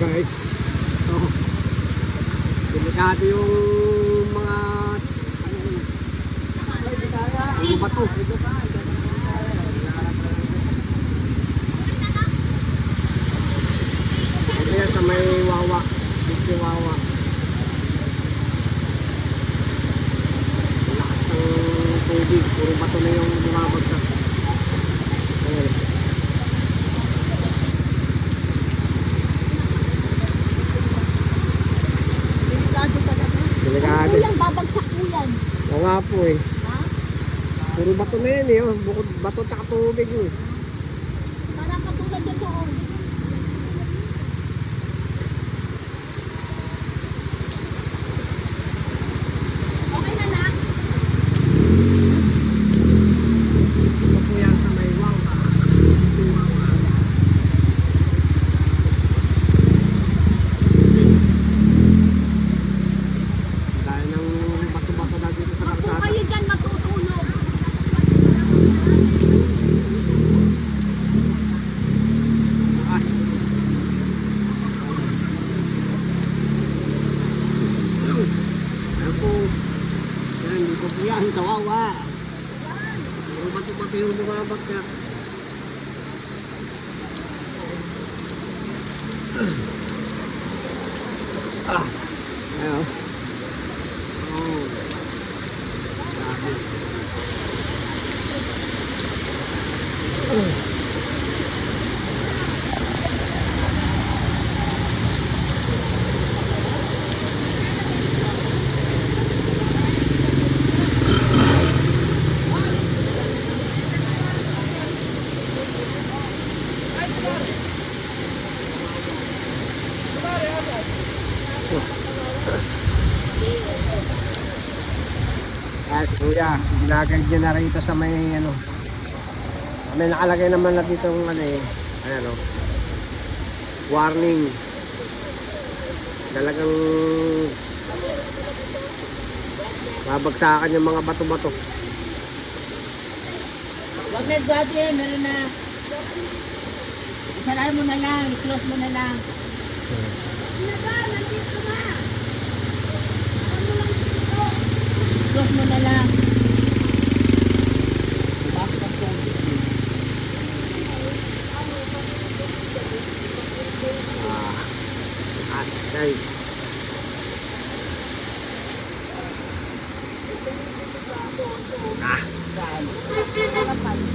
guys. So, delikado yung mga ano bato. Kaya sa may wawa, dito wawa. Lakas ng tubig, puro bato na yung bumabagsak. Ayan. Delikado. Kulang, babagsak mo yan. Oo nga po eh. Ha? Puro bato na yan eh. Oh. Bukod bato tsaka tubig eh. Para katulad na doon. Okay na na? Ito po yan sa may wawa. Ito wawa. Dahil ng bato-bato na dito sa Kung kalsada. kayo dyan matutulog. Lakas. Ayan po. Yan, dito po yan. Sa wawa. Puro bato-bato yung bumabagsak. Ah. Ayan. Oh. Grabe. Ah, si Kuya, ginagad niya na rito sa may ano. May nakalagay naman na dito ng ano eh. Ayan o. Warning. Talagang babagsakan yung mga bato-bato. Huwag na dati, meron na. Isalahin mo na lang, i-close mo na lang. Close mo na lang. Ah, guys. Ah.